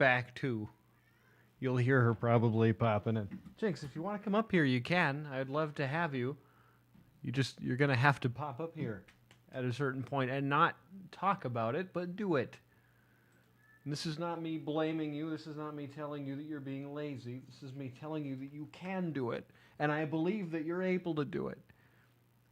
back too. You'll hear her probably popping in. Jinx, if you want to come up here, you can. I'd love to have you. You're gonna have to pop up here at a certain point and not talk about it, but do it. And this is not me blaming you. This is not me telling you that you're being lazy. This is me telling you that you can do it. And I believe that you're able to do it.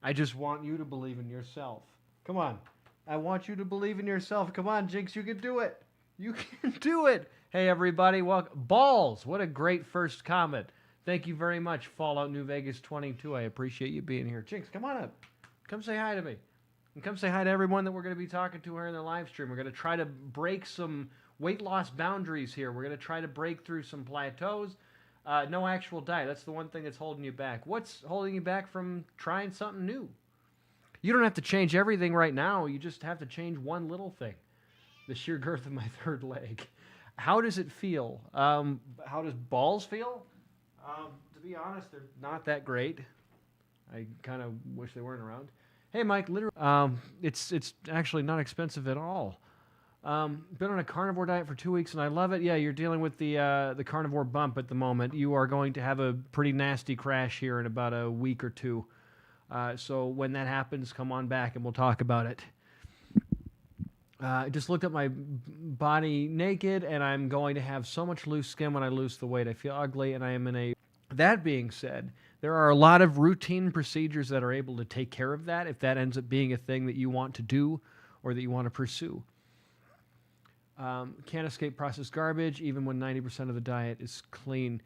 I just want you to believe in yourself. Come on. I want you to believe in yourself. Come on, Jinx, you can do it. You can do it. Hey, everybody. Welcome. Balls. What a great first comment. Thank you very much, Fallout New Vegas 22. I appreciate you being here. Jinx, come on up. Come say hi to me. And come say hi to everyone that we're going to be talking to here in the live stream. We're going to try to break some weight loss boundaries here. We're going to try to break through some plateaus. No actual diet. That's the one thing that's holding you back. What's holding you back from trying something new? You don't have to change everything right now. You just have to change one little thing. The sheer girth of my third leg. How does it feel? How does balls feel? To be honest, they're not that great. I kind of wish they weren't around. Hey, Mike, literally, it's actually not expensive at all. Been on a carnivore diet for 2 weeks and I love it. Yeah, you're dealing with the carnivore bump at the moment. You are going to have a pretty nasty crash here in about a week or two. So when that happens, come on back and we'll talk about it. I just looked at my body naked and I'm going to have so much loose skin when I lose the weight. I feel ugly and I am in a... That being said, there are a lot of routine procedures that are able to take care of that if that ends up being a thing that you want to do or that you want to pursue. Can't escape processed garbage even when 90% of the diet is clean.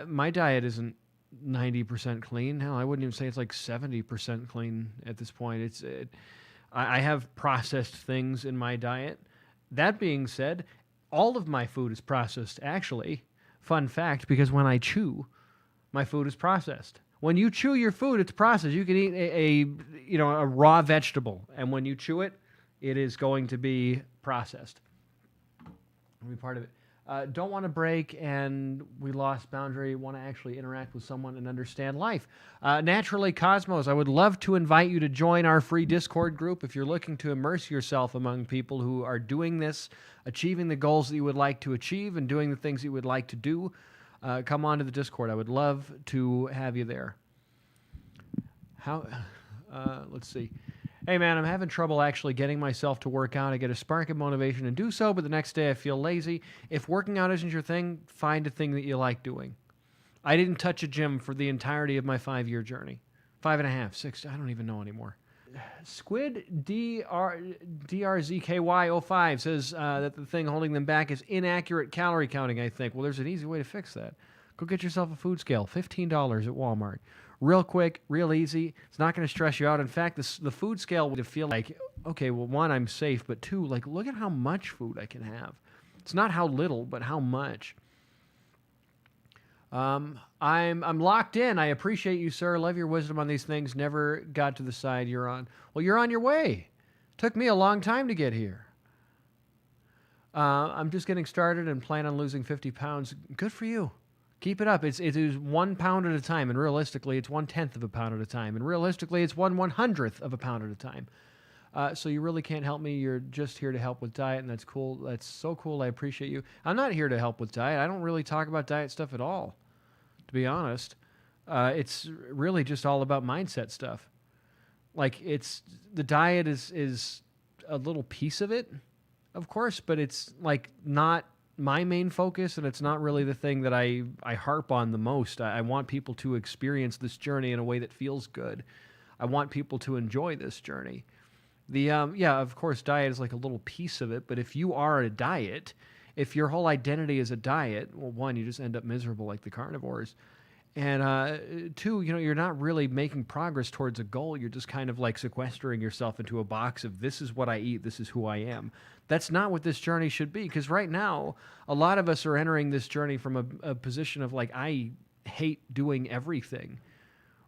My diet isn't 90% clean. Hell, I wouldn't even say it's like 70% clean at this point. I have processed things in my diet. That being said, all of my food is processed, actually. Fun fact, because when I chew, my food is processed. When you chew your food, it's processed. You can eat a raw vegetable, and when you chew it, it is going to be processed. Be part of it. Don't want to break, and we lost boundary. Want to actually interact with someone and understand life. Naturally, Cosmos, I would love to invite you to join our free Discord group if you're looking to immerse yourself among people who are doing this, achieving the goals that you would like to achieve, and doing the things you would like to do. Come on to the Discord. I would love to have you there. Let's see. Hey, man, I'm having trouble actually getting myself to work out. I get a spark of motivation and do so, but the next day I feel lazy. If working out isn't your thing, find a thing that you like doing. I didn't touch a gym for the entirety of my 5-year journey. 5.5, 6, I don't even know anymore. Squid DRZKY05 says that the thing holding them back is inaccurate calorie counting, I think. Well, there's an easy way to fix that. Go get yourself a food scale, $15 at Walmart. Real quick, real easy. It's not going to stress you out. In fact, the food scale would feel like, okay, well, one, I'm safe, but two, like, look at how much food I can have. It's not how little, but how much. I'm locked in. I appreciate you, sir. Love your wisdom on these things. Never got to the side you're on. Well, you're on your way. Took me a long time to get here. I'm just getting started and plan on losing 50 pounds. Good for you. Keep it up. It is 1 pound at a time, and realistically, it's 1/10 of a pound at a time, and realistically, it's 1/100th of a pound at a time. So you really can't help me. You're just here to help with diet, and that's cool. That's so cool. I appreciate you. I'm not here to help with diet. I don't really talk about diet stuff at all, to be honest. It's really just all about mindset stuff. Like, the diet is a little piece of it, of course, but it's like not my main focus, and it's not really the thing that I harp on the most. I want people to experience this journey in a way that feels good. I want people to enjoy this journey. Yeah, of course, diet is like a little piece of it, but if you are a diet, if your whole identity is a diet, well, one, you just end up miserable like the carnivores. And two, you're not really making progress towards a goal. You're just kind of like sequestering yourself into a box of this is what I eat, this is who I am. That's not what this journey should be, because right now, a lot of us are entering this journey from a position of like, I hate doing everything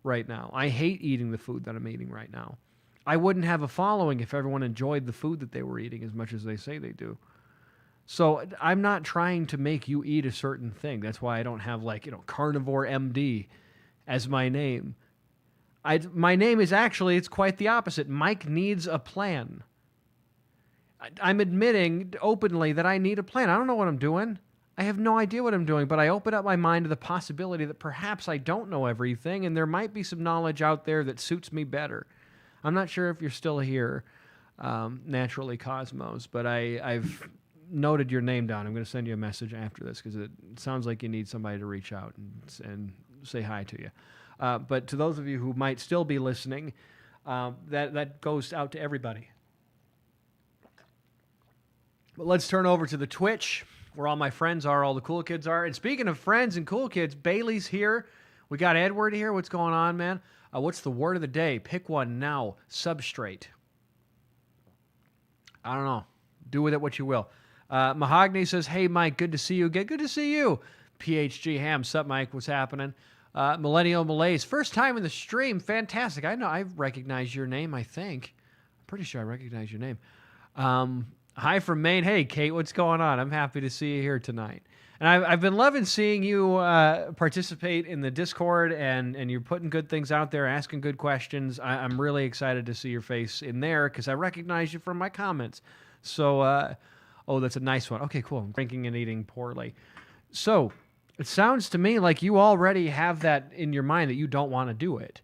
right now. I hate eating the food that I'm eating right now. I wouldn't have a following if everyone enjoyed the food that they were eating as much as they say they do. So I'm not trying to make you eat a certain thing. That's why I don't have Carnivore MD as my name. My name is actually, it's quite the opposite. Mike needs a plan. I'm admitting openly that I need a plan. I don't know what I'm doing. I have no idea what I'm doing, but I open up my mind to the possibility that perhaps I don't know everything and there might be some knowledge out there that suits me better. I'm not sure if you're still here, Naturally Cosmos, but I've noted your name down. I'm going to send you a message after this because it sounds like you need somebody to reach out and say hi to you. But to those of you who might still be listening, that goes out to everybody. But let's turn over to the Twitch, where all my friends are, all the cool kids are. And speaking of friends and cool kids, Bailey's here. We got Edward here. What's going on, man? What's the word of the day? Pick one now. Substrate. I don't know. Do with it what you will. Mahogany says, hey, Mike, good to see you again. Good to see you. PHG Ham, sup, Mike? What's happening? Millennial Malays, first time in the stream. Fantastic. I know. I recognize your name, I think. I'm pretty sure I recognize your name. Hi from Maine. Hey, Kate, what's going on? I'm happy to see you here tonight. And I've been loving seeing you participate in the Discord, and you're putting good things out there, asking good questions. I'm really excited to see your face in there because I recognize you from my comments. So, oh, that's a nice one. Okay, cool. I'm drinking and eating poorly. So, it sounds to me like you already have that in your mind that you don't want to do it.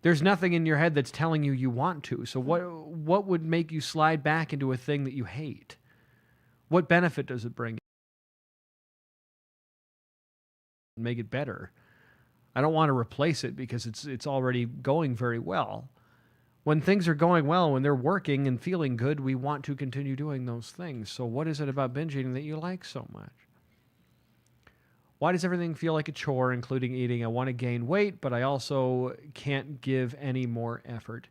There's nothing in your head that's telling you you want to. So what would make you slide back into a thing that you hate? What benefit does it bring? Make it better. I don't want to replace it because it's already going very well. When things are going well, when they're working and feeling good, we want to continue doing those things. So what is it about binge eating that you like so much? Why does everything feel like a chore, including eating? I want to gain weight, but I also can't give any more effort.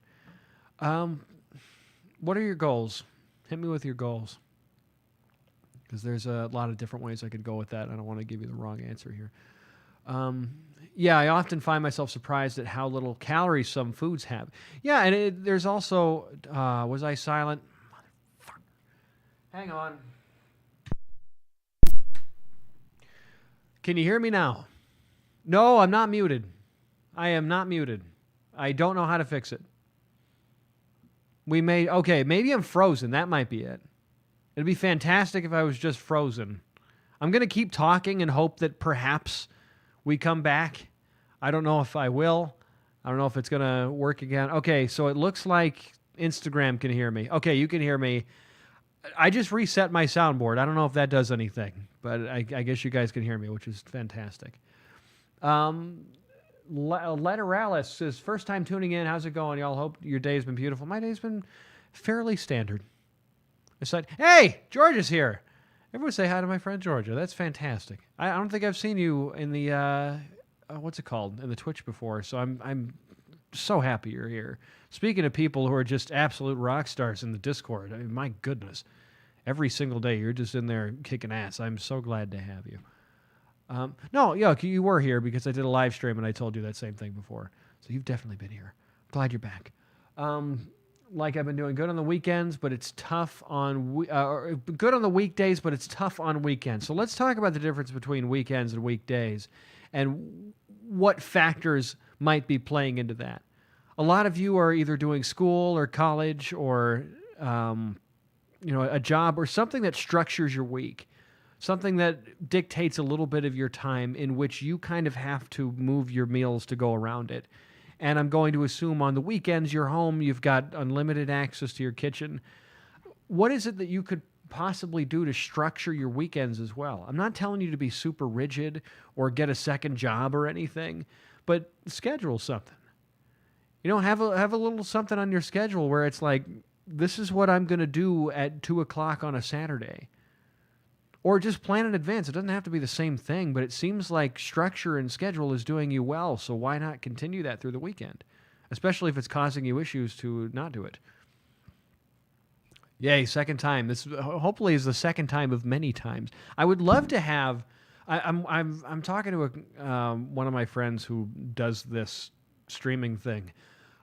What are your goals? Hit me with your goals. Because there's a lot of different ways I could go with that. I don't want to give you the wrong answer here. Yeah, I often find myself surprised at how little calories some foods have. Yeah, and there's also... was I silent? Motherfucker. Hang on. Can you hear me now? No, I'm not muted. I am not muted. I don't know how to fix it. Okay, maybe I'm frozen. That might be it. It'd be fantastic if I was just frozen. I'm going to keep talking and hope that perhaps we come back. I don't know if I will. I don't know if it's going to work again. Okay, so it looks like Instagram can hear me. Okay, you can hear me. I just reset my soundboard. I don't know if that does anything, but I guess you guys can hear me, which is fantastic. Leteralis says, first time tuning in. How's it going? Y'all hope your day's been beautiful. My day's been fairly standard. It's like, hey, Georgia's here. Everyone say hi to my friend Georgia. That's fantastic. I don't think I've seen you in the, what's it called, in the Twitch before, so I'm so happy you're here. Speaking of people who are just absolute rock stars in the Discord, I mean, my goodness. Every single day, you're just in there kicking ass. I'm so glad to have you. No, you were here because I did a live stream and I told you that same thing before. So you've definitely been here. Glad you're back. Like I've been doing good on the weekends, but it's tough on... good on the weekdays, but it's tough on weekends. So let's talk about the difference between weekends and weekdays and what factors might be playing into that. A lot of you are either doing school or college or... a job or something that structures your week, something that dictates a little bit of your time in which you kind of have to move your meals to go around it. And I'm going to assume on the weekends you're home, you've got unlimited access to your kitchen. What is it that you could possibly do to structure your weekends as well? I'm not telling you to be super rigid or get a second job or anything, but schedule something. Have a little something on your schedule where it's like, this is what I'm going to do at 2 o'clock on a Saturday. Or just plan in advance. It doesn't have to be the same thing, but it seems like structure and schedule is doing you well, so why not continue that through the weekend? Especially if it's causing you issues to not do it. Yay, second time. This hopefully is the second time of many times. I would love to have... I'm talking to one of my friends who does this streaming thing.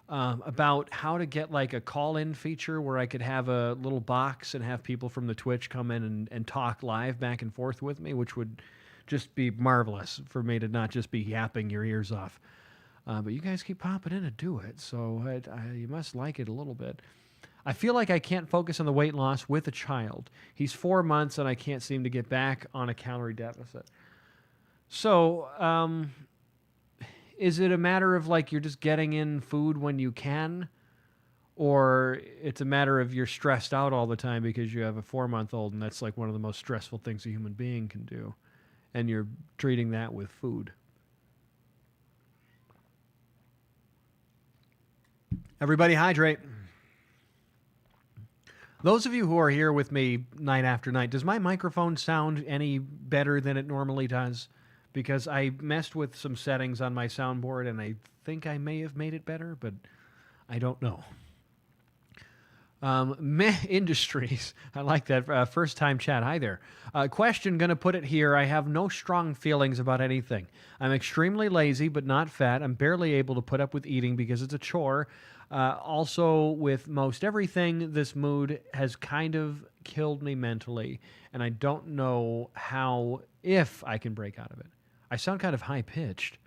About how to get like a call-in feature where I could have a little box and have people from the Twitch come in and talk live back and forth with me, which would just be marvelous for me to not just be yapping your ears off. But you guys keep popping in to do it, so you must like it a little bit. I feel like I can't focus on the weight loss with a child. He's 4 months and I can't seem to get back on a calorie deficit. So, is it a matter of like you're just getting in food when you can? Or it's a matter of you're stressed out all the time because you have a 4-month-old and that's like one of the most stressful things a human being can do. And you're treating that with food. Everybody hydrate. Those of you who are here with me night after night, does my microphone sound any better than it normally does? Because I messed with some settings on my soundboard and I think I may have made it better, but I don't know. Meh Industries. I like that first time chat. Hi there. Question, gonna put it here. I have no strong feelings about anything. I'm extremely lazy, but not fat. I'm barely able to put up with eating because it's a chore. Also, with most everything, this mood has kind of killed me mentally, and I don't know how, if I can break out of it. I sound kind of high pitched.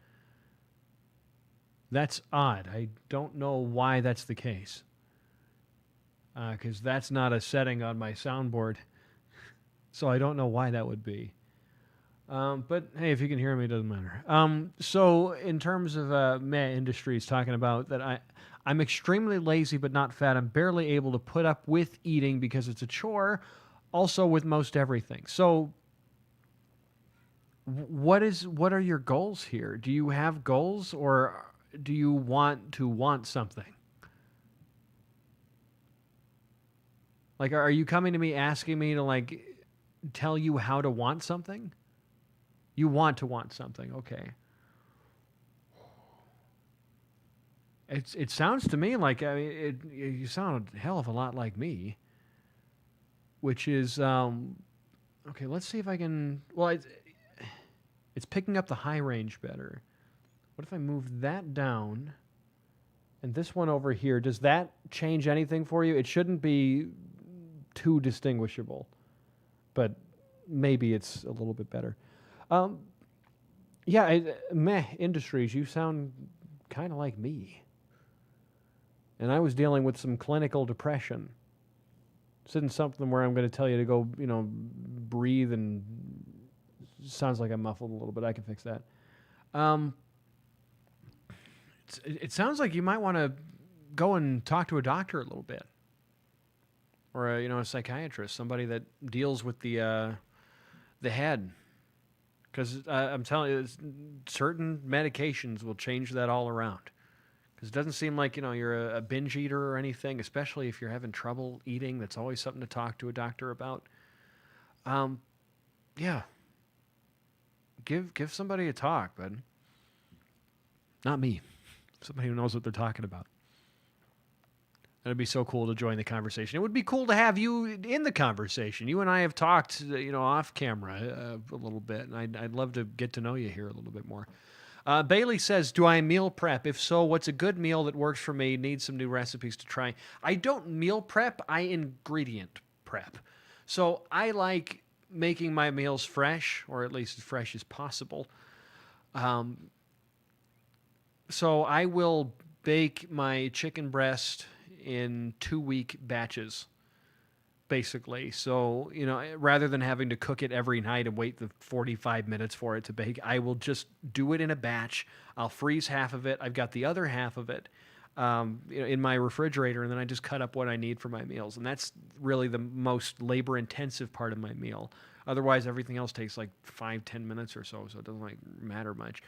That's odd. I don't know why that's the case. Because that's not a setting on my soundboard. So I don't know why that would be. But hey, if you can hear me, it doesn't matter. So in terms of Meh Industries, talking about that I'm extremely lazy but not fat. I'm barely able to put up with eating because it's a chore. Also with most everything. So what are your goals here? Do you have goals or do you want to want something? Like, are you coming to me asking me to, like, tell you how to want something? You want to want something, okay. It sounds to me like, I mean, you sound a hell of a lot like me, which is, okay, let's see if I can, well, it's picking up the high range better. What if I move that down, and this one over here, does that change anything for you? It shouldn't be too distinguishable, but maybe it's a little bit better. Yeah, Meh Industries, you sound kind of like me. And I was dealing with some clinical depression. This isn't something where I'm going to tell you to go, breathe and sounds like I'm muffled a little bit. I can fix that. It sounds like you might want to go and talk to a doctor a little bit. Or a psychiatrist, somebody that deals with the head, because I'm telling you, certain medications will change that all around. Because it doesn't seem like you're a binge eater or anything, especially if you're having trouble eating. That's always something to talk to a doctor about. Yeah, give somebody a talk, bud. Not me, somebody who knows what they're talking about. It'd be so cool to join the conversation. It would be cool to have you in the conversation. You and I have talked, off camera a little bit, and I'd love to get to know you here a little bit more. Bailey says, do I meal prep? If so, what's a good meal that works for me? Need some new recipes to try. I don't meal prep. I ingredient prep. So I like making my meals fresh, or at least as fresh as possible. So I will bake my chicken breast in 2-week batches, basically. So, rather than having to cook it every night and wait the 45 minutes for it to bake, I will just do it in a batch. I'll freeze half of it. I've got the other half of it in my refrigerator, and then I just cut up what I need for my meals. And that's really the most labor-intensive part of my meal. Otherwise, everything else takes like 5-10 minutes or so it doesn't matter much.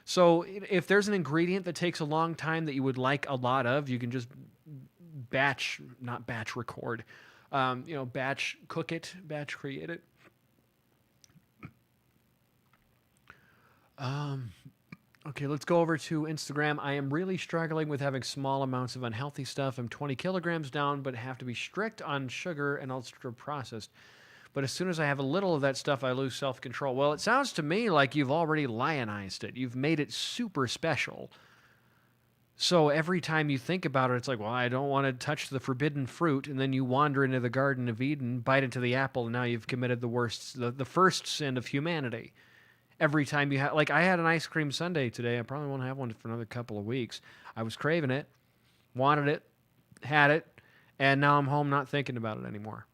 So if there's an ingredient that takes a long time that you would like a lot of, you can just batch create it. Okay, let's go over to Instagram. I am really struggling with having small amounts of unhealthy stuff. I'm 20 kilograms down, but have to be strict on sugar and ultra processed. But as soon as I have a little of that stuff, I lose self-control. Well, it sounds to me like you've already lionized it. You've made it super special. So every time you think about it, it's like, well, I don't want to touch the forbidden fruit. And then you wander into the Garden of Eden, bite into the apple, and now you've committed the first sin of humanity. Every time you have, like, I had an ice cream sundae today. I probably won't have one for another couple of weeks. I was craving it, wanted it, had it, And now I'm home not thinking about it anymore.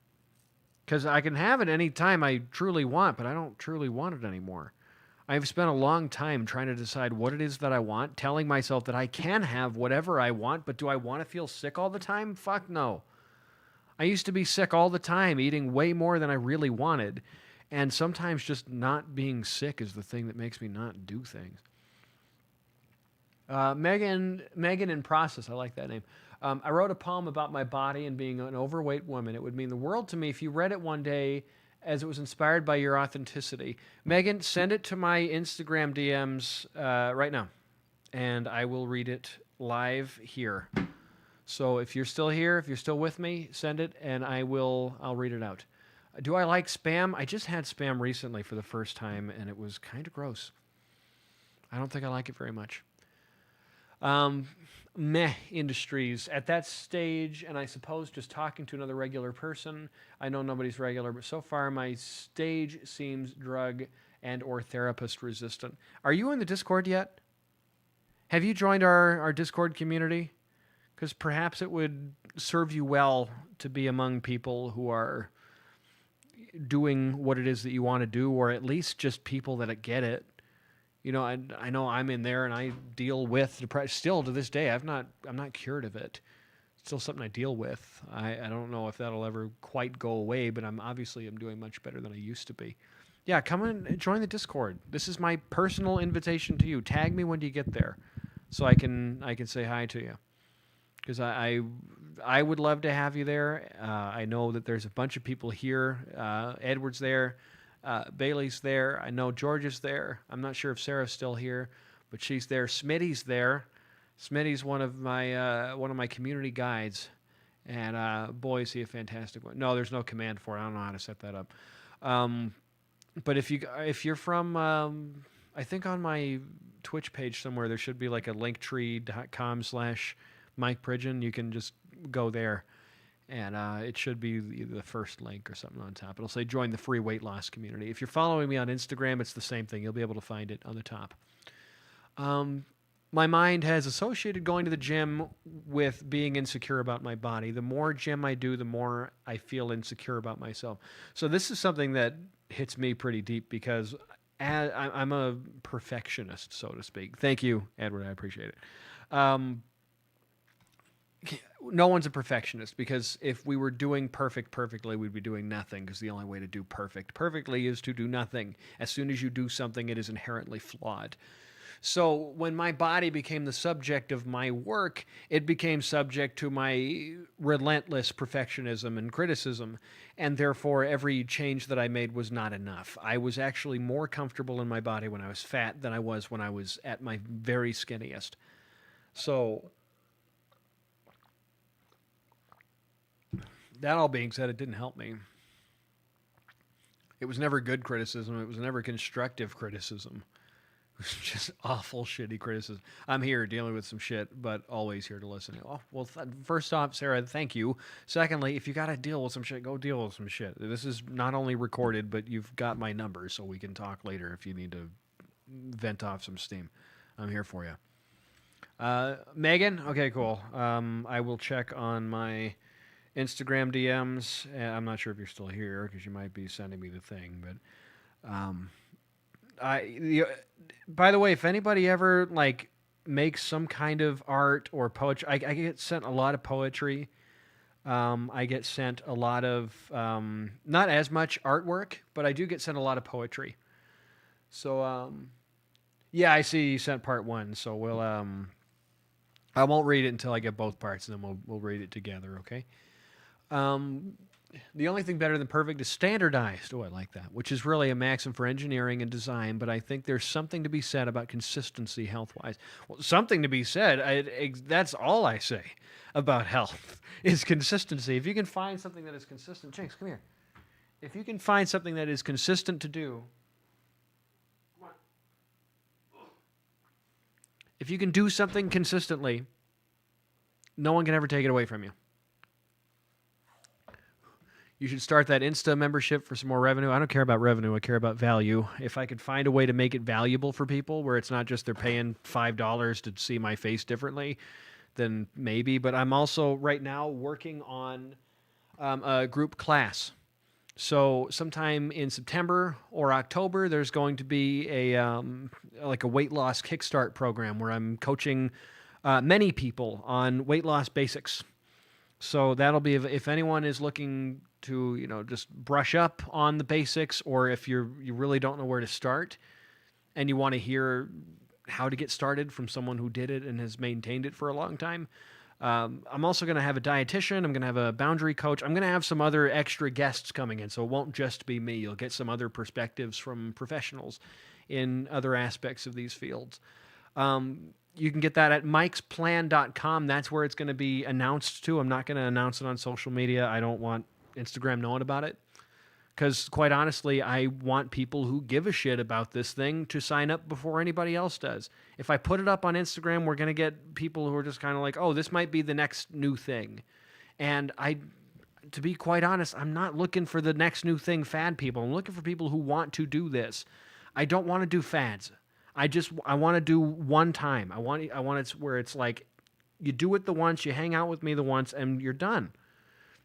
Because I can have it any time I truly want, but I don't truly want it anymore. I've spent a long time trying to decide what it is that I want, telling myself that I can have whatever I want, but do I want to feel sick all the time? Fuck no. I used to be sick all the time, eating way more than I really wanted. And sometimes just not being sick is the thing that makes me not do things. Megan in Process, I like that name. I wrote a poem about my body and being an overweight woman. It would mean the world to me if you read it one day as it was inspired by your authenticity. Megan, send it to my Instagram DMs right now, and I will read it live here. So if you're still here, if you're still with me, send it, and I'll read it out. Do I like spam? I just had spam recently for the first time, and it was kind of gross. I don't think I like it very much. Meh industries at that stage, and I suppose just talking to another regular person. I know nobody's regular, but so far my stage seems drug and or therapist resistant. Are you in the Discord yet? Have you joined our Discord community? Because perhaps it would serve you well to be among people who are doing what it is that you want to do, or at least just people that get it. You know, I know I'm in there and I deal with depression still to this day. I'm not cured of it. It's still something I deal with. I don't know if that'll ever quite go away, but I'm doing much better than I used to be. Yeah, come and join the Discord. This is my personal invitation to you. Tag me when you get there, so I can say hi to you. Because I would love to have you there. I know that there's a bunch of people here. Edward's there. Bailey's there. I know George is there. I'm not sure if Sarah's still here, but she's there. Smitty's there. Smitty's one of my community guides, and boy, is he a fantastic one. No, there's no command for it. I don't know how to set that up. But if you're from, I think on my Twitch page somewhere there should be like a linktree.com/Mike Pridgeon. You can just go there. And it should be the first link or something on top. It'll say join the free weight loss community. If you're following me on Instagram, it's the same thing. You'll be able to find it on the top. My mind has associated going to the gym with being insecure about my body. The more gym I do, the more I feel insecure about myself. So this is something that hits me pretty deep because I'm a perfectionist, so to speak. Thank you, Edward. I appreciate it. No one's a perfectionist because if we were doing perfectly, we'd be doing nothing because the only way to do perfectly is to do nothing. As soon as you do something, it is inherently flawed. So when my body became the subject of my work, it became subject to my relentless perfectionism and criticism, and therefore every change that I made was not enough. I was actually more comfortable in my body when I was fat than I was when I was at my very skinniest. So that all being said, it didn't help me. It was never good criticism. It was never constructive criticism. It was just awful, shitty criticism. I'm here dealing with some shit, but always here to listen. Oh, well, first off, Sarah, thank you. Secondly, if you got to deal with some shit, go deal with some shit. This is not only recorded, but you've got my number, so we can talk later if you need to vent off some steam. I'm here for you. Megan? Okay, cool. I will check on my Instagram DMs. I'm not sure if you're still here because you might be sending me the thing, but by the way, if anybody ever like makes some kind of art or poetry, I get sent a lot of poetry. I get sent a lot of not as much artwork, but I do get sent a lot of poetry. So yeah, I see you sent part 1. So we'll I won't read it until I get both parts, and then we'll read it together. Okay. The only thing better than perfect is standardized. Oh, I like that. Which is really a maxim for engineering and design, but I think there's something to be said about consistency health-wise. Well, something to be said. That's all I say about health is consistency. If you can find something that is consistent, Jinx, come here. If you can find something that is consistent to do, come on. If you can do something consistently, no one can ever take it away from you. You should start that Insta membership for some more revenue. I don't care about revenue. I care about value. If I could find a way to make it valuable for people where it's not just they're paying $5 to see my face differently, then maybe. But I'm also right now working on a group class. So sometime in September or October, there's going to be like a weight loss kickstart program where I'm coaching many people on weight loss basics. So that'll be if anyone is looking to just brush up on the basics, or if you really don't know where to start and you want to hear how to get started from someone who did it and has maintained it for a long time. I'm also going to have a dietitian. I'm going to have a boundary coach. I'm going to have some other extra guests coming in, so it won't just be me. You'll get some other perspectives from professionals in other aspects of these fields. You can get that at mikesplan.com. That's where it's going to be announced to. I'm not going to announce it on social media. I don't want Instagram knowing about it. Because quite honestly, I want people who give a shit about this thing to sign up before anybody else does. If I put it up on Instagram, we're going to get people who are just kind of like, oh, this might be the next new thing. And to be quite honest, I'm not looking for the next new thing fad people. I'm looking for people who want to do this. I don't want to do fads. I want to do one time. I want it where it's like you do it the once, you hang out with me the once, and you're done.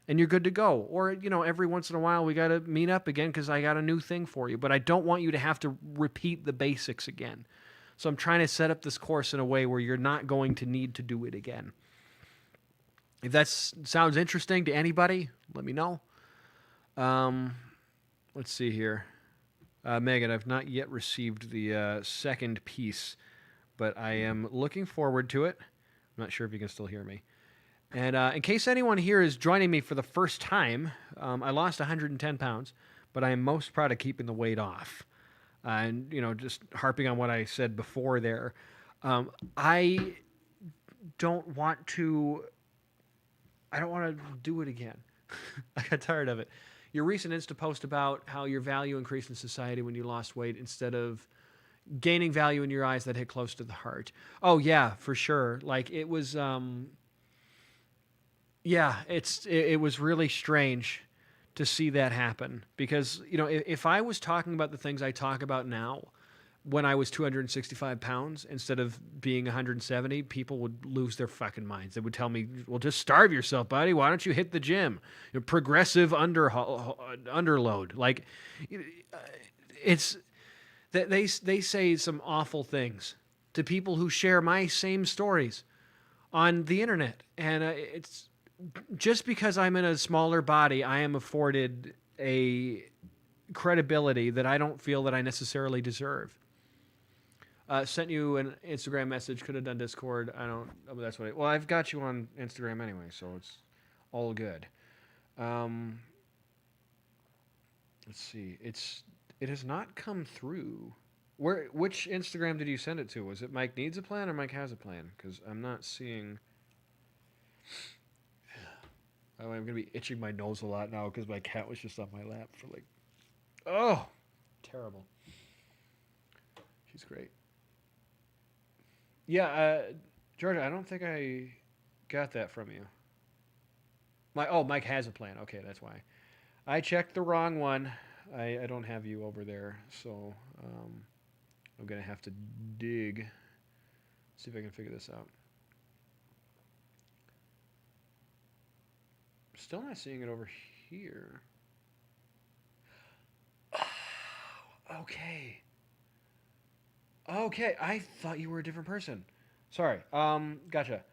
And you're good to go. Or, every once in a while we got to meet up again because I got a new thing for you. But I don't want you to have to repeat the basics again. So I'm trying to set up this course in a way where you're not going to need to do it again. If that sounds interesting to anybody, let me know. Let's see here. Megan, I've not yet received the second piece, but I am looking forward to it. I'm not sure if you can still hear me. And in case anyone here is joining me for the first time, I lost 110 pounds, but I am most proud of keeping the weight off. And, just harping on what I said before there, I don't want to do it again. I got tired of it. Your recent Insta post about how your value increased in society when you lost weight instead of gaining value in your eyes that hit close to the heart. Oh, yeah, for sure. Like, it was... Yeah, it was really strange to see that happen because, if I was talking about the things I talk about now when I was 265 pounds instead of being 170, people would lose their fucking minds. They would tell me, well, just starve yourself, buddy. Why don't you hit the gym? Progressive underload. Like, it's that they say some awful things to people who share my same stories on the internet. And it's... Just because I'm in a smaller body, I am afforded a credibility that I don't feel that I necessarily deserve. Sent you an Instagram message, could have done Discord. I don't, that's what well, I've got you on Instagram anyway, so it's all good. Let's see. It has not come through. Which Instagram did you send it to? Was it Mike Needs a Plan or Mike Has a Plan? Because I'm not seeing... I'm going to be itching my nose a lot now because my cat was just on my lap for terrible. She's great. Yeah, Georgia, I don't think I got that from you. Mike Has a Plan. Okay, that's why. I checked the wrong one. I don't have you over there, so I'm going to have to dig. See if I can figure this out. Still not seeing it over here. Okay. Okay, I thought you were a different person. Sorry. Gotcha.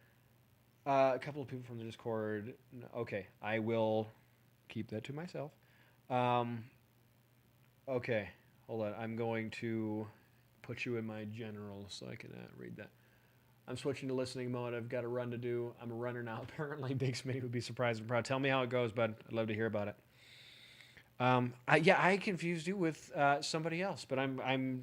A couple of people from the Discord. Okay, I will keep that to myself. Okay, hold on. I'm going to put you in my general so I can read that. I'm switching to listening mode. I've got a run to do. I'm a runner now. Apparently, Big Smitty would be surprised and proud. Tell me how it goes, bud. I'd love to hear about it. I confused you with somebody else, but I'm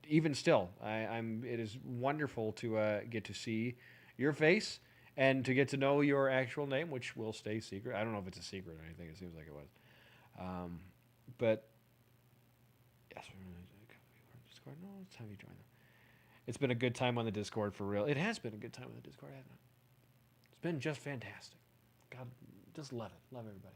even still. It is wonderful to get to see your face and to get to know your actual name, which will stay secret. I don't know if it's a secret or anything. It seems like it was. But yes, no, it's time you join them. It's been a good time on the Discord for real. It has been a good time on the Discord, hasn't it? It's been just fantastic. God, just love it. Love everybody.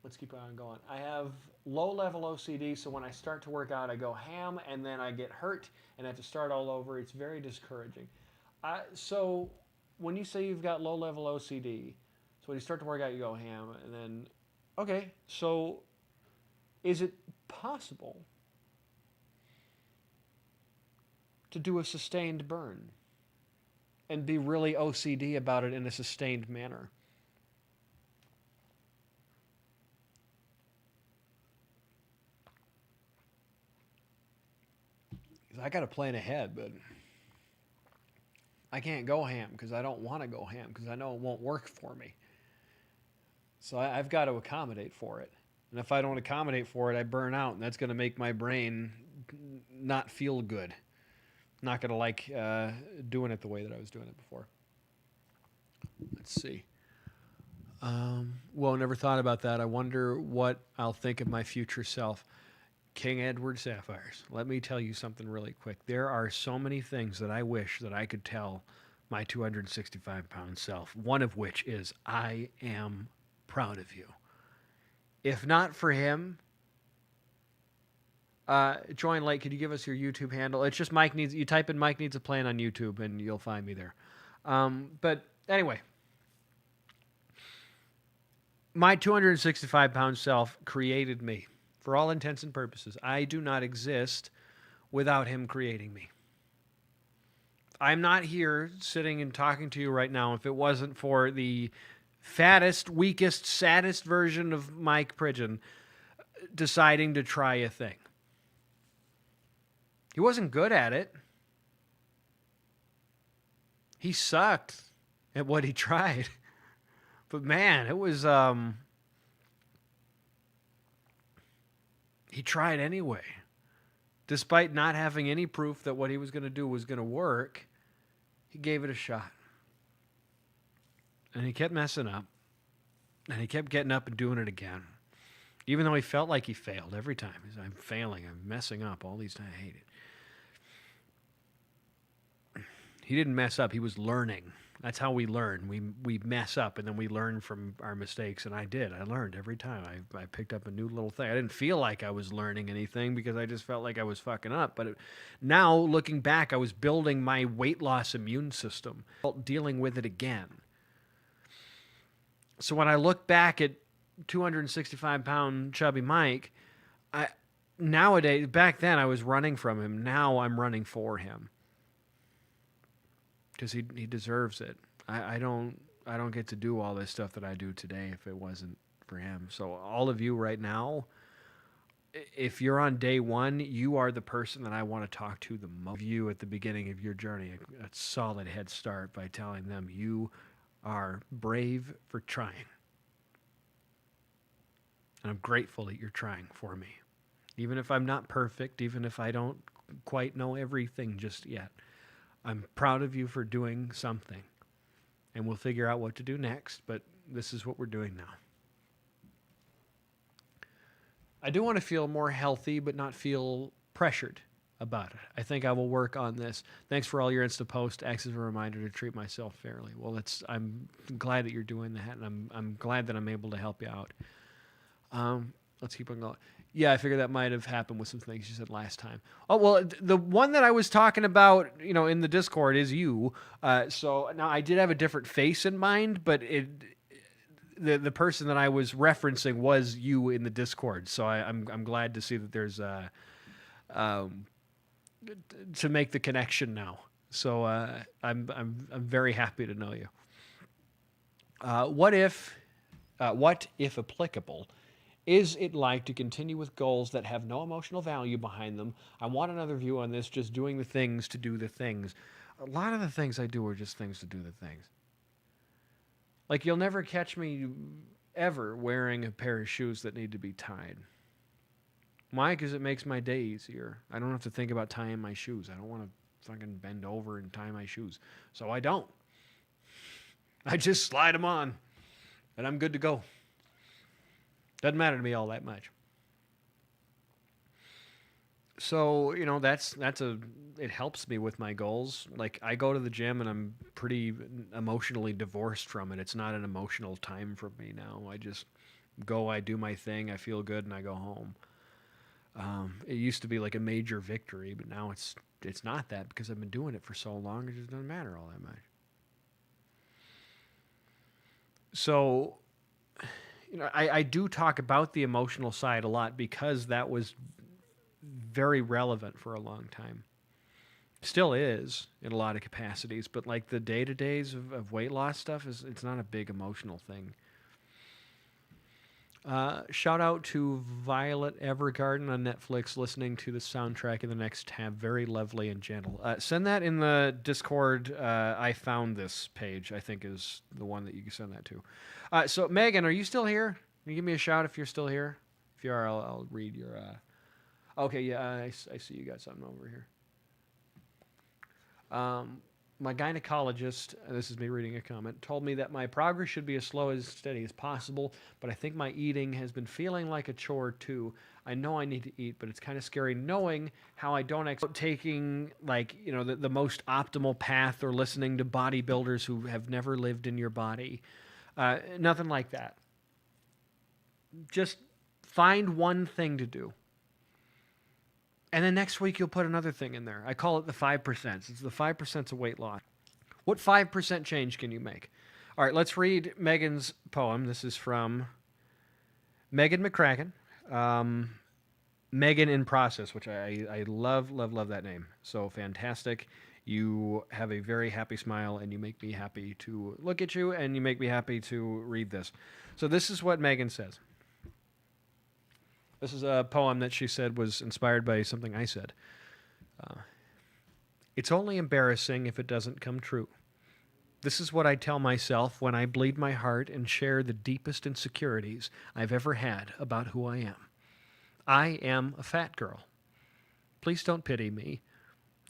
Let's keep on going. I have low-level OCD, so when I start to work out, I go ham, and then I get hurt, and I have to start all over. It's very discouraging. So when you say you've got low level OCD, so when you start to work out, you go ham, and then, okay, so is it possible to do a sustained burn and be really OCD about it in a sustained manner? I got to plan ahead, but I can't go ham because I don't want to go ham because I know it won't work for me. So I've got to accommodate for it. And if I don't accommodate for it, I burn out, and that's going to make my brain not feel good. Not going to like doing it the way that I was doing it before. Let's see. Well, never thought about that. I wonder what I'll think of my future self. King Edward Sapphires. Let me tell you something really quick. There are so many things that I wish that I could tell my 265-pound self, one of which is I am proud of you. If not for him, Join Lake, could you give us your YouTube handle? It's just Mike needs, you type in Mike Needs a Plan on YouTube and you'll find me there. But anyway, my 265-pound self created me. For all intents and purposes, I do not exist without him creating me. I'm not here sitting and talking to you right now if it wasn't for the fattest, weakest, saddest version of Mike Pridgeon deciding to try a thing. He wasn't good at it. He sucked at what he tried. But man, it was... he tried anyway. Despite not having any proof that what he was going to do was going to work, he gave it a shot. And he kept messing up. And he kept getting up and doing it again. Even though he felt like he failed every time. He's like, I'm failing, I'm messing up all these times. I hate it. He didn't mess up, he was learning. That's how we learn. We mess up and then we learn from our mistakes. And I did. I learned every time. I picked up a new little thing. I didn't feel like I was learning anything because I just felt like I was fucking up. But now, looking back, I was building my weight loss immune system, dealing with it again. So when I look back at 265-pound chubby Mike, nowadays, back then I was running from him. Now I'm running for him. Because he deserves it. I don't get to do all this stuff that I do today if it wasn't for him. So all of you right now, if you're on day one, you are the person that I want to talk to the most. You at the beginning of your journey, a solid head start by telling them you are brave for trying. And I'm grateful that you're trying for me. Even if I'm not perfect, even if I don't quite know everything just yet. I'm proud of you for doing something. And we'll figure out what to do next, but this is what we're doing now. I do want to feel more healthy, but not feel pressured about it. I think I will work on this. Thanks for all your Insta posts. Acts as a reminder to treat myself fairly. Well, I'm glad that you're doing that, and I'm glad that I'm able to help you out. Let's keep on going. Yeah, I figured that might have happened with some things you said last time. Oh, well, the one that I was talking about, in the Discord is you. So now I did have a different face in mind, but the person that I was referencing was you in the Discord. So I'm glad to see that there's to make the connection now. So I'm very happy to know you. What if applicable? Is it like to continue with goals that have no emotional value behind them? I want another view on this, just doing the things to do the things. A lot of the things I do are just things to do the things. Like, you'll never catch me ever wearing a pair of shoes that need to be tied. Why? Because it makes my day easier. I don't have to think about tying my shoes. I don't want to fucking bend over and tie my shoes. So I don't. I just slide them on, and I'm good to go. Doesn't matter to me all that much. So, it helps me with my goals. Like, I go to the gym and I'm pretty emotionally divorced from it. It's not an emotional time for me now. I just go, I do my thing, I feel good, and I go home. It used to be like a major victory, but now it's it's not that because I've been doing it for so long. It just doesn't matter all that much. So, I do talk about the emotional side a lot because that was very relevant for a long time. Still is in a lot of capacities, but like the day to days of weight loss stuff it's not a big emotional thing. Shout out to Violet Evergarden on Netflix, listening to the soundtrack in the next tab. Very lovely and gentle. Send that in the Discord. I found this page, I think, is the one that you can send that to. So, Megan, are you still here? Can you give me a shout if you're still here? If you are, I'll read your. Okay, yeah, I see you got something over here. My gynecologist, this is me reading a comment, told me that my progress should be as slow as steady as possible, but I think my eating has been feeling like a chore too. I know I need to eat, but it's kind of scary knowing how I don't taking the most optimal path or listening to bodybuilders who have never lived in your body. Nothing like that. Just find one thing to do. And then next week, you'll put another thing in there. I call it the 5%. It's the 5% of weight loss. What 5% change can you make? All right, let's read Megan's poem. This is from Megan McCracken. Megan in Process, which I love that name. So fantastic. You have a very happy smile, and you make me happy to look at you, and you make me happy to read this. So this is what Megan says. This is a poem that she said was inspired by something I said. It's only embarrassing if it doesn't come true. This is what I tell myself when I bleed my heart and share the deepest insecurities I've ever had about who I am. I am a fat girl. Please don't pity me.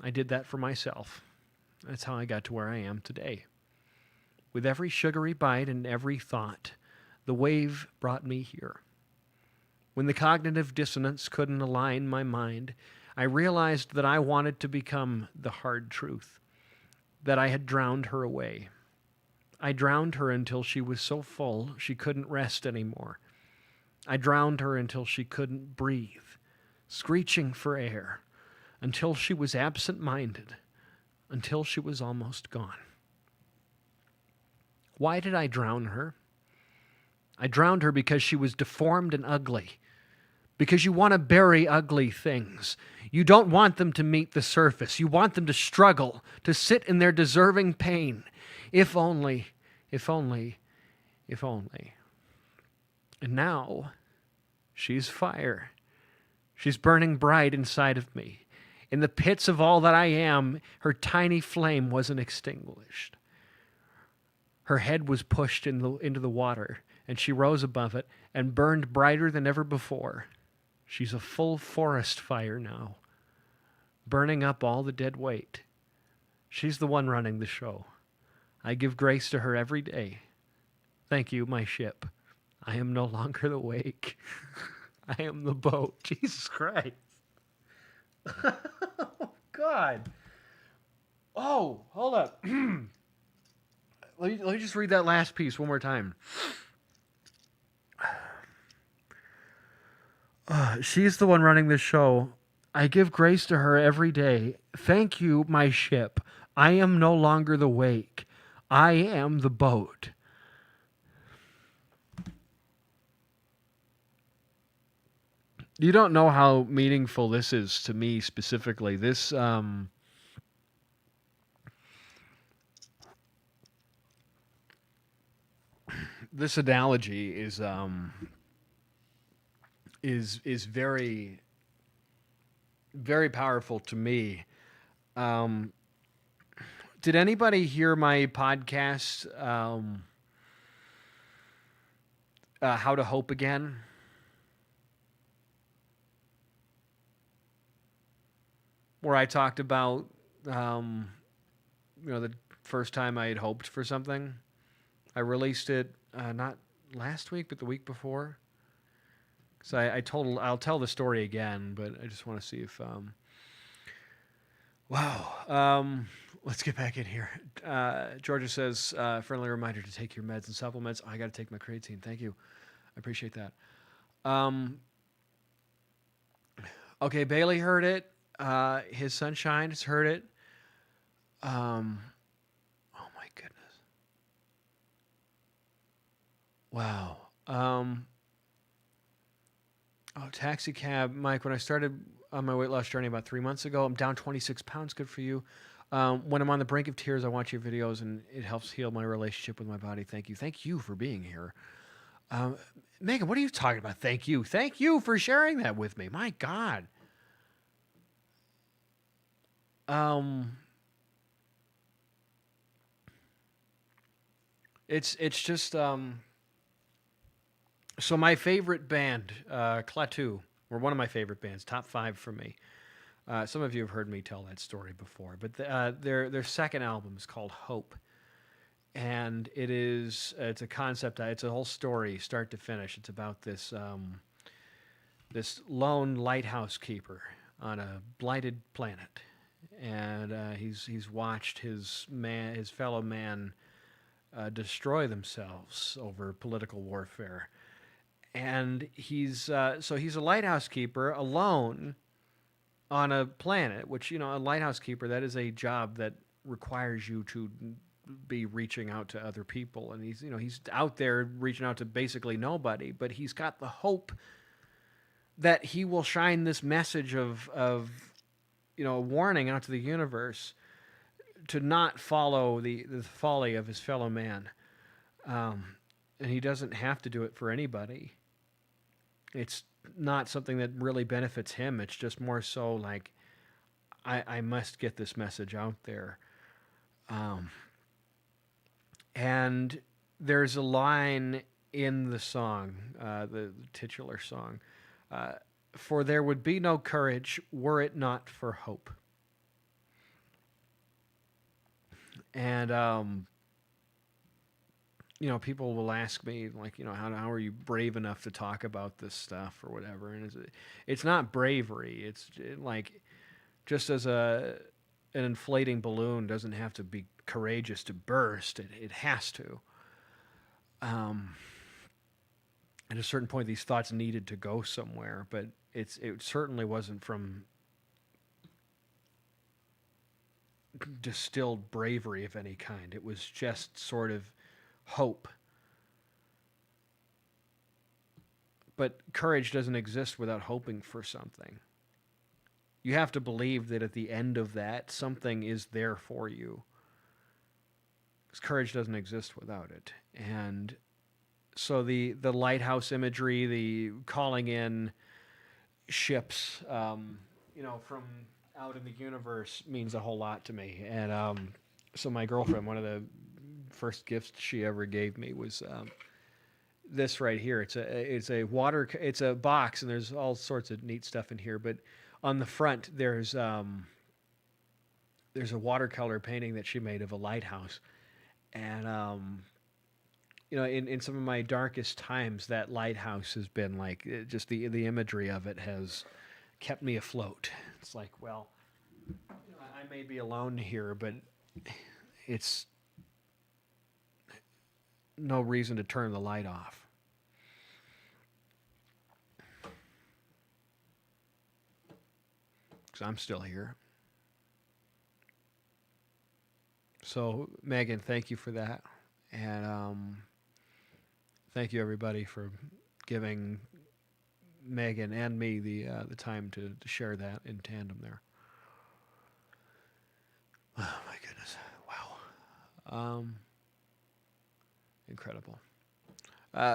I did that for myself. That's how I got to where I am today. With every sugary bite and every thought, the wave brought me here. When the cognitive dissonance couldn't align my mind, I realized that I wanted to become the hard truth, that I had drowned her away. I drowned her until she was so full she couldn't rest anymore. I drowned her until she couldn't breathe, screeching for air, until she was absent-minded, until she was almost gone. Why did I drown her? I drowned her because she was deformed and ugly. Because you want to bury ugly things. You don't want them to meet the surface. You want them to struggle, to sit in their deserving pain. If only, if only, if only. And now, she's fire. She's burning bright inside of me. In the pits of all that I am, her tiny flame wasn't extinguished. Her head was pushed into the water, and she rose above it and burned brighter than ever before. She's a full forest fire now, burning up all the dead weight. She's the one running the show. I give grace to her every day. Thank you, my ship. I am no longer the wake. I am the boat. Jesus Christ. Oh, God. Oh, hold up. Let me just read that last piece one more time. She's the one running the show. I give grace to her every day. Thank you, my ship. I am no longer the wake. I am the boat. You don't know how meaningful this is to me specifically. This this analogy is very, very powerful to me. Did anybody hear my podcast, How to Hope Again? Where I talked about, the first time I had hoped for something. I released it not last week, but the week before. So I'll tell the story again, but I just want to see if, let's get back in here. Georgia says, friendly reminder to take your meds and supplements. I got to take my creatine. Thank you. I appreciate that. Okay, Bailey heard it. His Sunshine has heard it. Um, oh my goodness. Wow. Oh, taxi cab, Mike. When I started on my weight loss journey about 3 months ago, I'm down 26 pounds. Good for you. When I'm on the brink of tears, I watch your videos, and it helps heal my relationship with my body. Thank you. Thank you for being here. Um, Megan, what are you talking about? Thank you. Thank you for sharing that with me. My God. Um, it's just so my favorite band, Klaatu, were one of my favorite bands, top five for me. Some of you have heard me tell that story before, but their second album is called Hope, and it's a concept. It's a whole story, start to finish. It's about this lone lighthouse keeper on a blighted planet, and he's watched his fellow man destroy themselves over political warfare, and he's a lighthouse keeper alone on a planet, which, a lighthouse keeper, that is a job that requires you to be reaching out to other people, and he's out there reaching out to basically nobody, but he's got the hope that he will shine this message of a warning out to the universe to not follow the folly of his fellow man. um, and he doesn't have to do it for anybody. It's not something that really benefits him. It's just more so like, I must get this message out there. Um, and there's a line in the song, the titular song, uh, for there would be no courage were it not for hope. And people will ask me, like, how are you brave enough to talk about this stuff or whatever? And it's not bravery. It's like, just as an inflating balloon doesn't have to be courageous to burst. It has to. Um, at a certain point, these thoughts needed to go somewhere, but it certainly wasn't from distilled bravery of any kind. It was just sort of hope. But courage doesn't exist without hoping for something. You have to believe that at the end of that, something is there for you. Because courage doesn't exist without it. And so the lighthouse imagery, the calling in ships, from out in the universe, means a whole lot to me. And so my girlfriend, one of the first gifts she ever gave me was this right here. It's a box, and there's all sorts of neat stuff in here. But on the front, there's a watercolor painting that she made of a lighthouse, and in some of my darkest times, that lighthouse has been like, just the imagery of it has kept me afloat. It's like, well, I may be alone here, but it's no reason to turn the light off. Because I'm still here. So, Megan, thank you for that. And thank you, everybody, for giving Megan and me the time to share that in tandem there. Oh, my goodness. Wow. Incredible.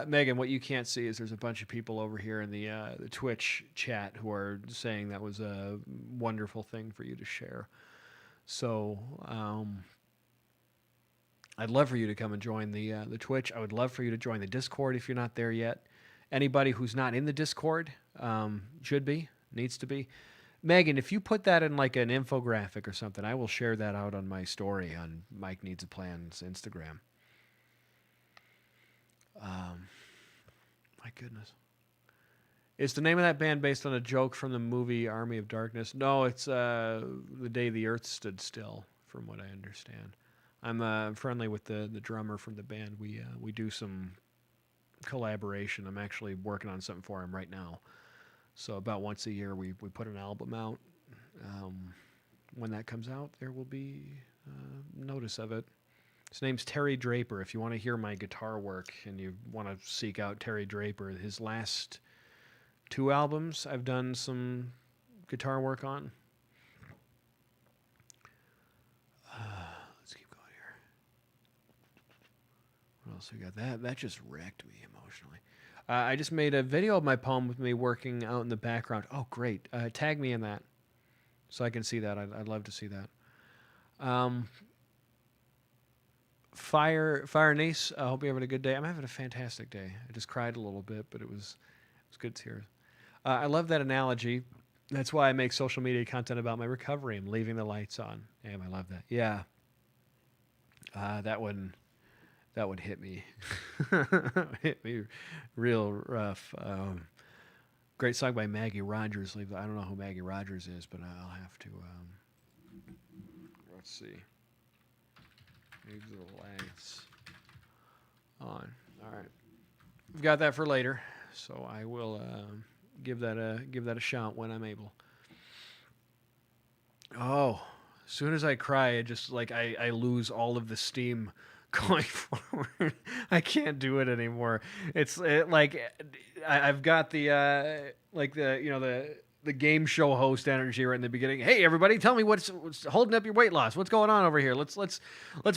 Megan, what you can't see is there's a bunch of people over here in the Twitch chat who are saying that was a wonderful thing for you to share. So I'd love for you to come and join the Twitch. I would love for you to join the Discord if you're not there yet. Anybody who's not in the Discord needs to be. Megan, if you put that in like an infographic or something, I will share that out on my story on Mike Needs a Plan's Instagram. My goodness. Is the name of that band based on a joke from the movie Army of Darkness? No, it's The Day the Earth Stood Still, from what I understand. I'm friendly with the drummer from the band. We do some collaboration. I'm actually working on something for him right now. So about once a year we put an album out. When that comes out, there will be notice of it. His name's Terry Draper. If you want to hear my guitar work and you want to seek out Terry Draper, his last 2 albums I've done some guitar work on. Let's keep going here. What else we got? That just wrecked me emotionally. I just made a video of my poem with me working out in the background. Oh, great. Tag me in that so I can see that. I'd love to see that. Fire Nice, I hope you're having a good day. I'm having a fantastic day. I just cried a little bit, but it was good tears. I love that analogy. That's why I make social media content about my recovery. I'm leaving the lights on. Damn, I love that. Yeah. That one hit me. Hit me real rough. Great song by Maggie Rogers. I don't know who Maggie Rogers is, but I'll have to. Let's see. Leave the lights on. All right. We've got that for later, so I will give that a shot when I'm able. Oh, as soon as I cry, it just I lose all of the steam going forward. I can't do it anymore. I've got the game show host energy right in the beginning. Hey everybody, tell me what's holding up your weight loss. What's going on over here? Let's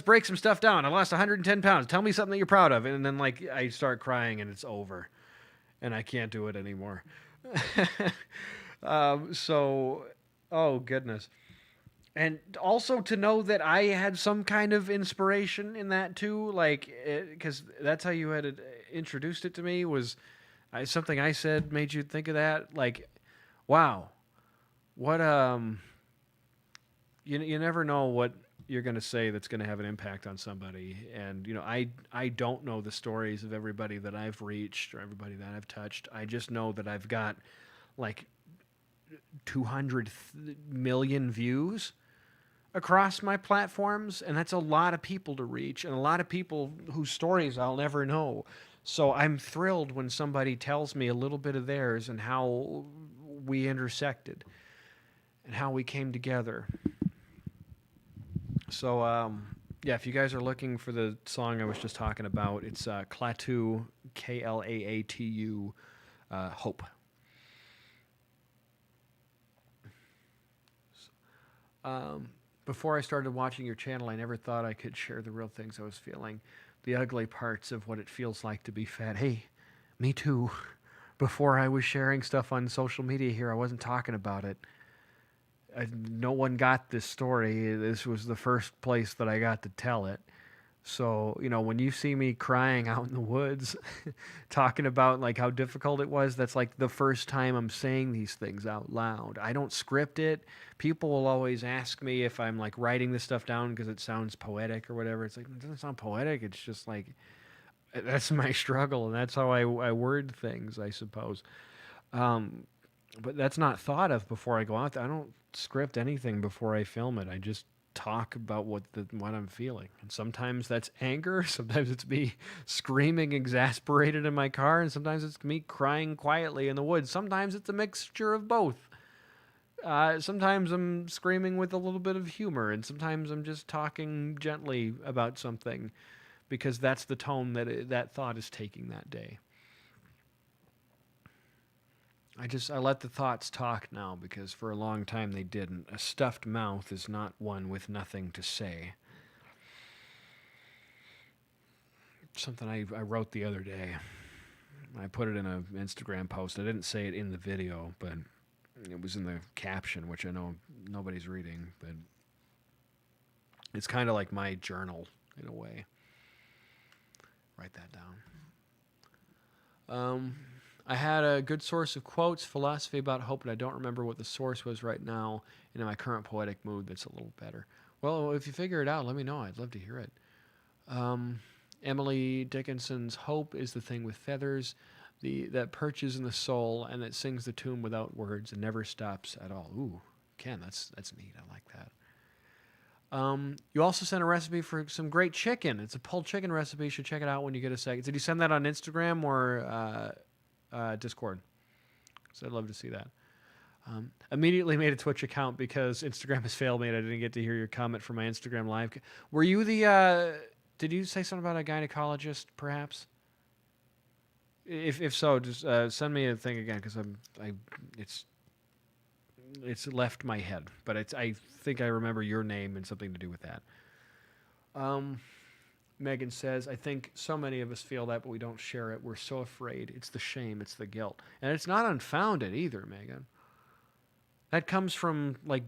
break some stuff down. I lost 110 pounds. Tell me something that you're proud of. And then I start crying and it's over, and I can't do it anymore. Oh goodness. And also to know that I had some kind of inspiration in that too, because that's how you had introduced it to me, was something I said made you think of that. Wow, what you never know what you're going to say that's going to have an impact on somebody. And I don't know the stories of everybody that I've reached or everybody that I've touched. I just know that I've got 200 million views across my platforms, and that's a lot of people to reach, and a lot of people whose stories I'll never know. So I'm thrilled when somebody tells me a little bit of theirs and how we intersected and how we came together. So yeah, if you guys are looking for the song I was just talking about, it's Klaatu, Klaatu, Hope. Before I started watching your channel, I never thought I could share the real things I was feeling, the ugly parts of what it feels like to be fat. Hey, me too. Before I was sharing stuff on social media here, I wasn't talking about it. No one got this story. This was the first place that I got to tell it. So, when you see me crying out in the woods, talking about how difficult it was, that's the first time I'm saying these things out loud. I don't script it. People will always ask me if I'm writing this stuff down because it sounds poetic or whatever. It's it doesn't sound poetic. It's just that's my struggle, and that's how I word things, I suppose. But that's not thought of before I go out there. I don't script anything before I film it. I just talk about what I'm feeling. And sometimes that's anger, sometimes it's me screaming exasperated in my car, and sometimes it's me crying quietly in the woods. Sometimes it's a mixture of both. Sometimes I'm screaming with a little bit of humor, and sometimes I'm just talking gently about something because that's the tone that thought is taking that day. I let the thoughts talk now because for a long time they didn't. A stuffed mouth is not one with nothing to say. Something I wrote the other day. I put it in an Instagram post. I didn't say it in the video, but it was in the caption, which I know nobody's reading, but it's kind of like my journal in a way. Write that down. I had a good source of quotes, philosophy about hope, and I don't remember what the source was right now. And in my current poetic mood, that's a little better. Well, if you figure it out, let me know. I'd love to hear it. Emily Dickinson's hope is the thing with feathers, that perches in the soul and that sings the tune without words and never stops at all. Ooh, Ken, that's neat. I like that. You also sent a recipe for some great chicken. It's a pulled chicken recipe. You should check it out when you get a second. Did you send that on Instagram or Discord? So I'd love to see that. Immediately made a Twitch account because Instagram has failed me and I didn't get to hear your comment from my Instagram live. Were you the? Did you say something about a gynecologist, perhaps? If so, just send me a thing again because it's left my head, but I think I remember your name and something to do with that. Megan says, I think so many of us feel that, but we don't share it. We're so afraid. It's the shame. It's the guilt. And it's not unfounded either, Megan. That comes from, like,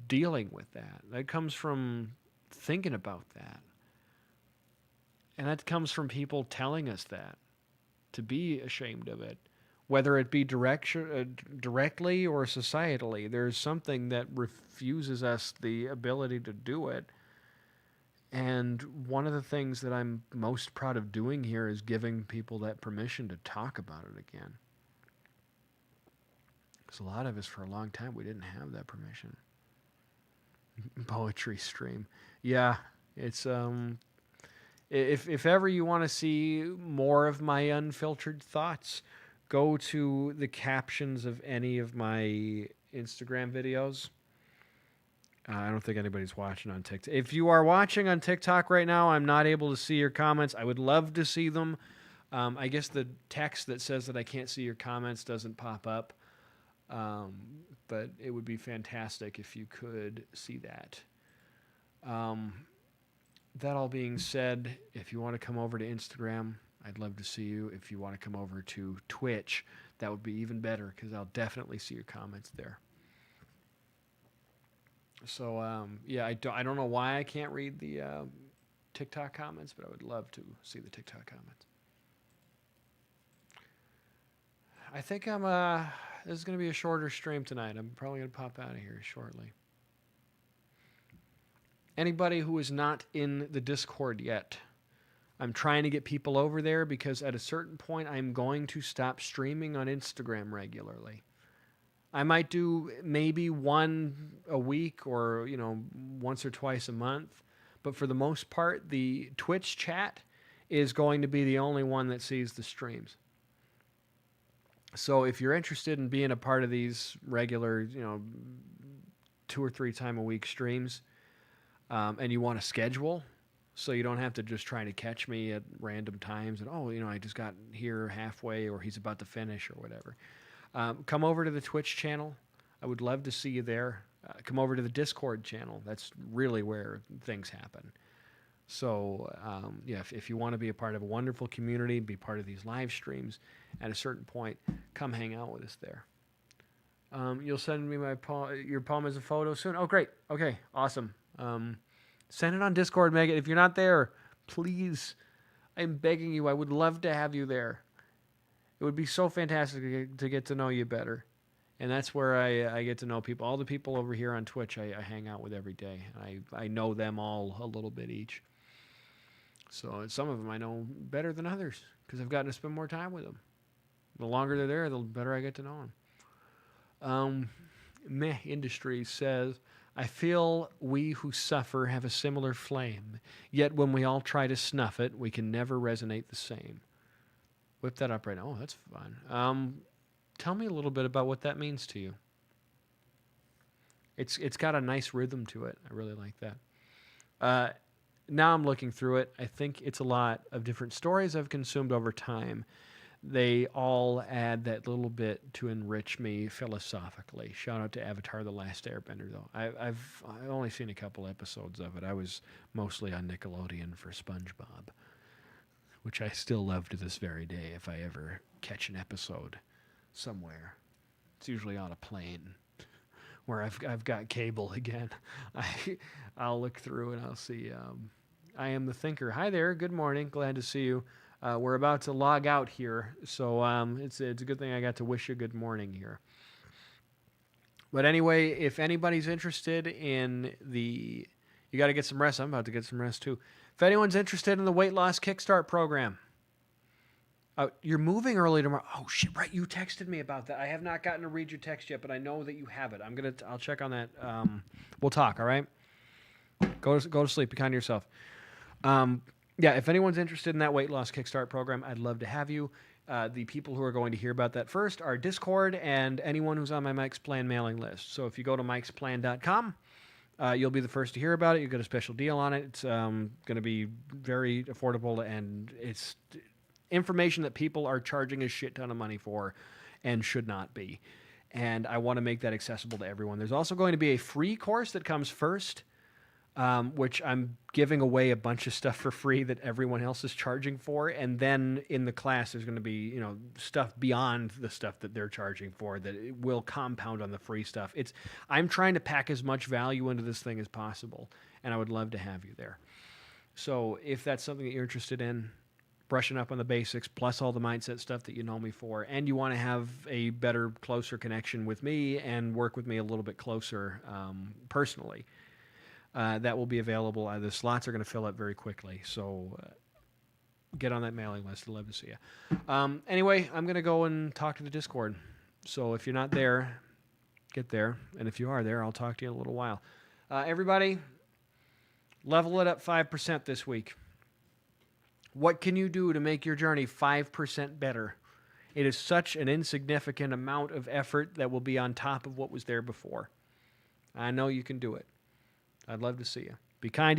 dealing with that. That comes from thinking about that. And that comes from people telling us that, to be ashamed of it. Whether it be directly or societally, there's something that refuses us the ability to do it. And one of the things that I'm most proud of doing here is giving people that permission to talk about it again. Because a lot of us, for a long time, we didn't have that permission. Poetry stream. Yeah, it's if ever you want to see more of my unfiltered thoughts, go to the captions of any of my Instagram videos. I don't think anybody's watching on TikTok. If you are watching on TikTok right now, I'm not able to see your comments. I would love to see them. I guess the text that says that I can't see your comments doesn't pop up. But it would be fantastic if you could see that. That all being said, if you want to come over to Instagram, I'd love to see you. If you want to come over to Twitch, that would be even better because I'll definitely see your comments there. So, yeah, I don't know why I can't read the TikTok comments, but I would love to see the TikTok comments. I think this is going to be a shorter stream tonight. I'm probably going to pop out of here shortly. Anybody who is not in the Discord yet, I'm trying to get people over there because at a certain point, I'm going to stop streaming on Instagram regularly. I might do maybe one a week or, once or twice a month. But for the most part, the Twitch chat is going to be the only one that sees the streams. So if you're interested in being a part of these regular, 2 or 3 time a week streams, and you want to schedule so you don't have to just try to catch me at random times and, I just got here halfway or he's about to finish or whatever. Come over to the Twitch channel. I would love to see you there. Come over to the Discord channel. That's really where things happen. So, if you want to be a part of a wonderful community, be part of these live streams, at a certain point, come hang out with us there. You'll send me your poem as a photo soon. Oh, great. Okay, awesome. Send it on Discord, Megan. If you're not there, please, I'm begging you. I would love to have you there. It would be so fantastic to get to know you better. And that's where I get to know people. All the people over here on Twitch I hang out with every day. I know them all a little bit each. So some of them I know better than others because I've gotten to spend more time with them. The longer they're there, the better I get to know them. Meh Industries says, I feel we who suffer have a similar flame, yet when we all try to snuff it, we can never resonate the same. Whip that up right now. Oh, that's fun. Tell me a little bit about what that means to you. It's got a nice rhythm to it. I really like that. Now I'm looking through it. I think it's a lot of different stories I've consumed over time. They all add that little bit to enrich me philosophically. Shout out to Avatar: The Last Airbender, though. I've only seen a couple episodes of it. I was mostly on Nickelodeon for SpongeBob, which I still love to this very day if I ever catch an episode somewhere. It's usually on a plane where I've got cable again. I'll look through and I'll see. I am the Thinker. Hi there. Good morning. Glad to see you. We're about to log out here, so it's a good thing I got to wish you good morning here. But anyway, if anybody's interested in you got to get some rest. I'm about to get some rest too. If anyone's interested in the weight loss kickstart program, you're moving early tomorrow. Oh shit! Right, you texted me about that. I have not gotten to read your text yet, but I know that you have it. I'll check on that. We'll talk. All right. Go to sleep. Be kind to yourself. Yeah, if anyone's interested in that weight loss kickstart program, I'd love to have you. The people who are going to hear about that first are Discord and anyone who's on my Mike's Plan mailing list. So if you go to mikesplan.com, you'll be the first to hear about it. You get a special deal on it. It's going to be very affordable, and it's information that people are charging a shit ton of money for and should not be. And I want to make that accessible to everyone. There's also going to be a free course that comes first, which I'm giving away a bunch of stuff for free that everyone else is charging for. And then in the class, there's going to be, stuff beyond the stuff that they're charging for that it will compound on the free stuff. I'm trying to pack as much value into this thing as possible, and I would love to have you there. So if that's something that you're interested in, brushing up on the basics, plus all the mindset stuff that you know me for, and you want to have a better, closer connection with me and work with me a little bit closer personally, that will be available. The slots are going to fill up very quickly, so get on that mailing list. I'd love to see you. Anyway, I'm going to go and talk to the Discord. So if you're not there, get there. And if you are there, I'll talk to you in a little while. Everybody, level it up 5% this week. What can you do to make your journey 5% better? It is such an insignificant amount of effort that will be on top of what was there before. I know you can do it. I'd love to see you. Be kind to yourself.